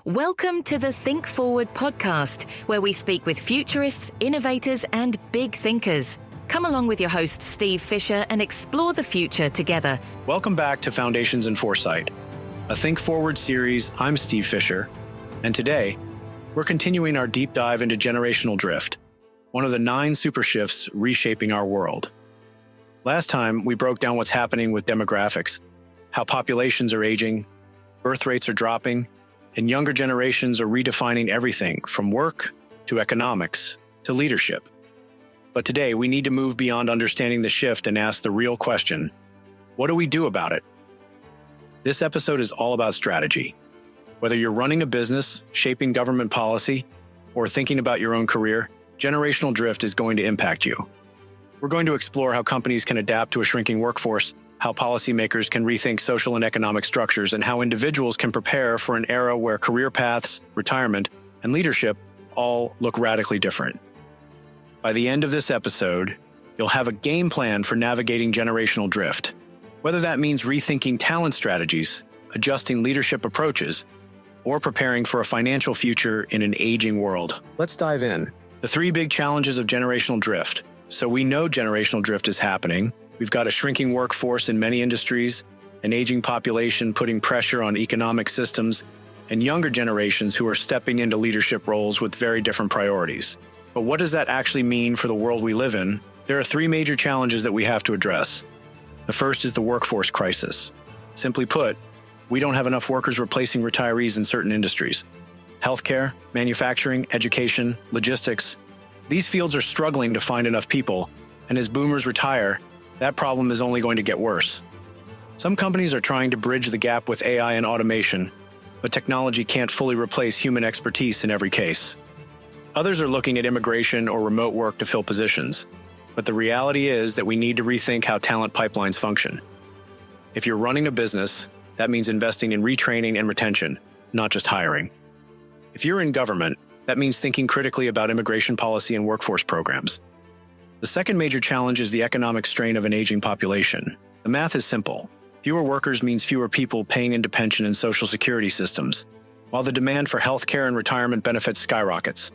Welcome to the Think Forward podcast, where we speak with futurists, innovators, and big thinkers. Come along with your host, Steve Fisher, and explore the future together. Welcome back to Foundations and Foresight, a Think Forward series. I'm Steve Fisher, and today we're continuing our deep dive into generational drift, one of the 9 super shifts reshaping our world. Last time, we broke down what's happening with demographics, how populations are aging, birth rates are dropping, and younger generations are redefining everything from work to economics to leadership. But today, we need to move beyond understanding the shift and ask the real question: what do we do about it? This episode is all about strategy. Whether you're running a business, shaping government policy, or thinking about your own career, generational drift is going to impact you. We're going to explore how companies can adapt to a shrinking workforce, how policymakers can rethink social and economic structures, and how individuals can prepare for an era where career paths, retirement, and leadership all look radically different. By the end of this episode, you'll have a game plan for navigating generational drift, whether that means rethinking talent strategies, adjusting leadership approaches, or preparing for a financial future in an aging world. Let's dive in. The 3 big challenges of generational drift. So we know generational drift is happening. We've got a shrinking workforce in many industries, an aging population putting pressure on economic systems, and younger generations who are stepping into leadership roles with very different priorities. But what does that actually mean for the world we live in? There are 3 major challenges that we have to address. The first is the workforce crisis. Simply put, we don't have enough workers replacing retirees in certain industries. Healthcare, manufacturing, education, logistics. These fields are struggling to find enough people, and as boomers retire, that problem is only going to get worse. Some companies are trying to bridge the gap with AI and automation, but technology can't fully replace human expertise in every case. Others are looking at immigration or remote work to fill positions, but the reality is that we need to rethink how talent pipelines function. If you're running a business, that means investing in retraining and retention, not just hiring. If you're in government, that means thinking critically about immigration policy and workforce programs. The second major challenge is the economic strain of an aging population. The math is simple. Fewer workers means fewer people paying into pension and social security systems, while the demand for healthcare and retirement benefits skyrockets.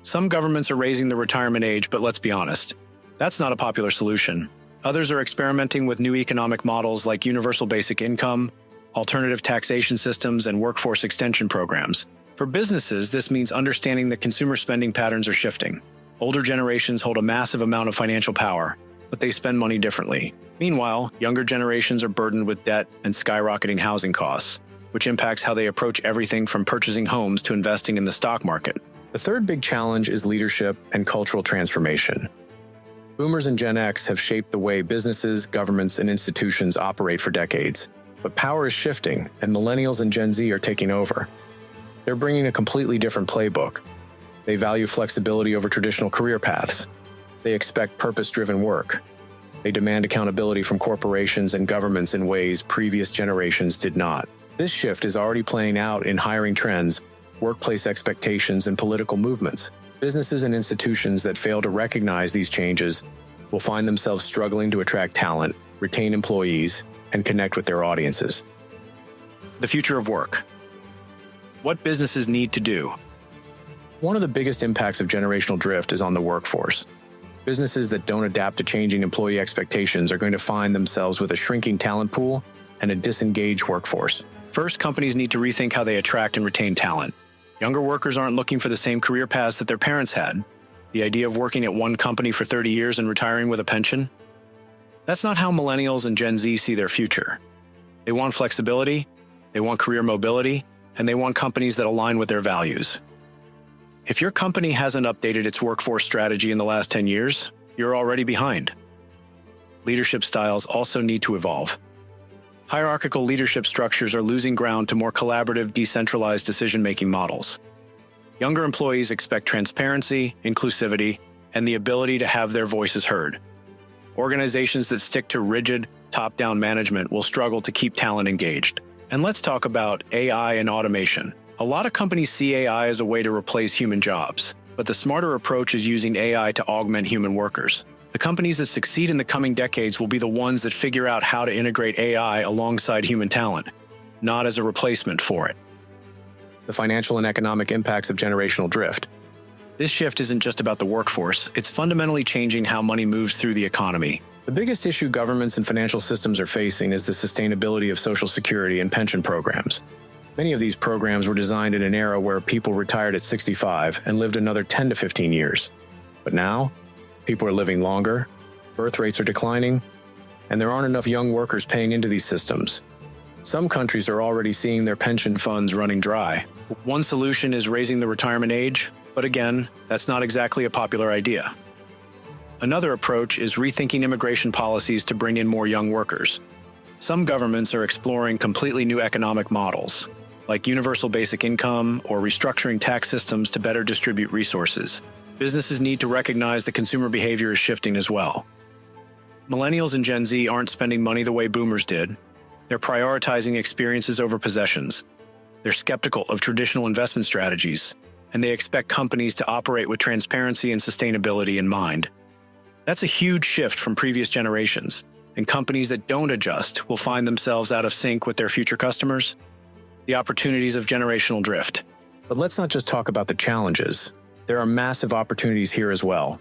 Some governments are raising the retirement age, but let's be honest, that's not a popular solution. Others are experimenting with new economic models like universal basic income, alternative taxation systems, and workforce extension programs. For businesses, this means understanding that consumer spending patterns are shifting. Older generations hold a massive amount of financial power, but they spend money differently. Meanwhile, younger generations are burdened with debt and skyrocketing housing costs, which impacts how they approach everything from purchasing homes to investing in the stock market. The third big challenge is leadership and cultural transformation. Boomers and Gen X have shaped the way businesses, governments, and institutions operate for decades. But power is shifting, and Millennials and Gen Z are taking over. They're bringing a completely different playbook. They value flexibility over traditional career paths. They expect purpose-driven work. They demand accountability from corporations and governments in ways previous generations did not. This shift is already playing out in hiring trends, workplace expectations, and political movements. Businesses and institutions that fail to recognize these changes will find themselves struggling to attract talent, retain employees, and connect with their audiences. The future of work. What businesses need to do. One of the biggest impacts of generational drift is on the workforce. Businesses that don't adapt to changing employee expectations are going to find themselves with a shrinking talent pool and a disengaged workforce. First, companies need to rethink how they attract and retain talent. Younger workers aren't looking for the same career paths that their parents had. The idea of working at one company for 30 years and retiring with a pension? That's not how Millennials and Gen Z see their future. They want flexibility, they want career mobility, and they want companies that align with their values. If your company hasn't updated its workforce strategy in the last 10 years, you're already behind. Leadership styles also need to evolve. Hierarchical leadership structures are losing ground to more collaborative, decentralized decision-making models. Younger employees expect transparency, inclusivity, and the ability to have their voices heard. Organizations that stick to rigid, top-down management will struggle to keep talent engaged. And let's talk about AI and automation. A lot of companies see AI as a way to replace human jobs, but the smarter approach is using AI to augment human workers. The companies that succeed in the coming decades will be the ones that figure out how to integrate AI alongside human talent, not as a replacement for it. the financial and economic impacts of generational drift. This shift isn't just about the workforce, it's fundamentally changing how money moves through the economy. The biggest issue governments and financial systems are facing is the sustainability of Social Security and pension programs. Many of these programs were designed in an era where people retired at 65 and lived another 10 to 15 years. But now, people are living longer, birth rates are declining, and there aren't enough young workers paying into these systems. Some countries are already seeing their pension funds running dry. One solution is raising the retirement age, but again, that's not exactly a popular idea. Another approach is rethinking immigration policies to bring in more young workers. Some governments are exploring completely new economic models, like universal basic income or restructuring tax systems to better distribute resources. Businesses need to recognize that consumer behavior is shifting as well. Millennials and Gen Z aren't spending money the way boomers did. They're prioritizing experiences over possessions. They're skeptical of traditional investment strategies, and they expect companies to operate with transparency and sustainability in mind. That's a huge shift from previous generations, and companies that don't adjust will find themselves out of sync with their future customers. The opportunities of generational drift. But let's not just talk about the challenges. There are massive opportunities here as well.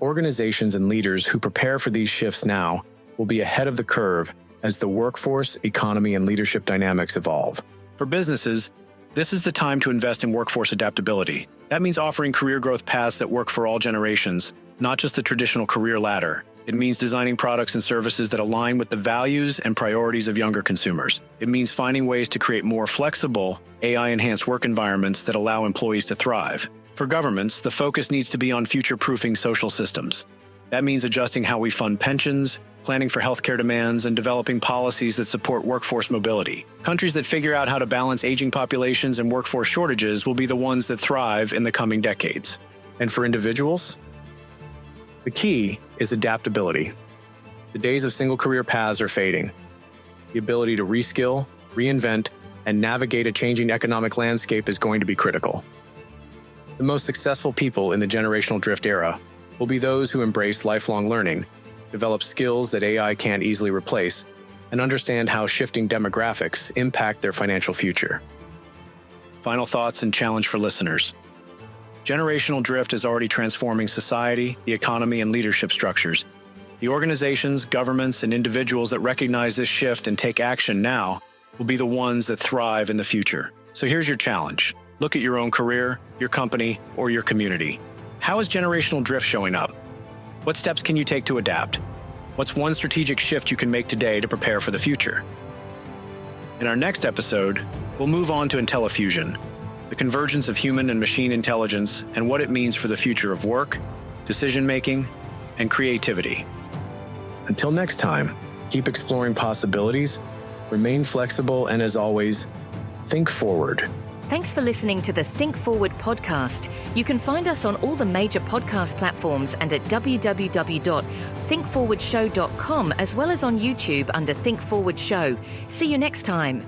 Organizations and leaders who prepare for these shifts now will be ahead of the curve as the workforce, economy, and leadership dynamics evolve. For businesses, this is the time to invest in workforce adaptability. That means offering career growth paths that work for all generations, not just the traditional career ladder. It means designing products and services that align with the values and priorities of younger consumers. It means finding ways to create more flexible, AI-enhanced work environments that allow employees to thrive. For governments, the focus needs to be on future-proofing social systems. That means adjusting how we fund pensions, planning for healthcare demands, and developing policies that support workforce mobility. Countries that figure out how to balance aging populations and workforce shortages will be the ones that thrive in the coming decades. And for individuals, the key is adaptability. The days of single career paths are fading. The ability to reskill, reinvent, and navigate a changing economic landscape is going to be critical. The most successful people in the generational drift era will be those who embrace lifelong learning, develop skills that AI can't easily replace, and understand how shifting demographics impact their financial future. Final thoughts and challenge for listeners. Generational drift is already transforming society, the economy, and leadership structures. The organizations, governments, and individuals that recognize this shift and take action now will be the ones that thrive in the future. So here's your challenge. Look at your own career, your company, or your community. How is generational drift showing up? What steps can you take to adapt? What's one strategic shift you can make today to prepare for the future? In our next episode, we'll move on to IntelliFusion, the convergence of human and machine intelligence and what it means for the future of work, decision-making, and creativity. Until next time, keep exploring possibilities, remain flexible, and as always, think forward. Thanks for listening to the Think Forward podcast. You can find us on all the major podcast platforms and at www.thinkforwardshow.com, as well as on YouTube under Think Forward Show. See you next time.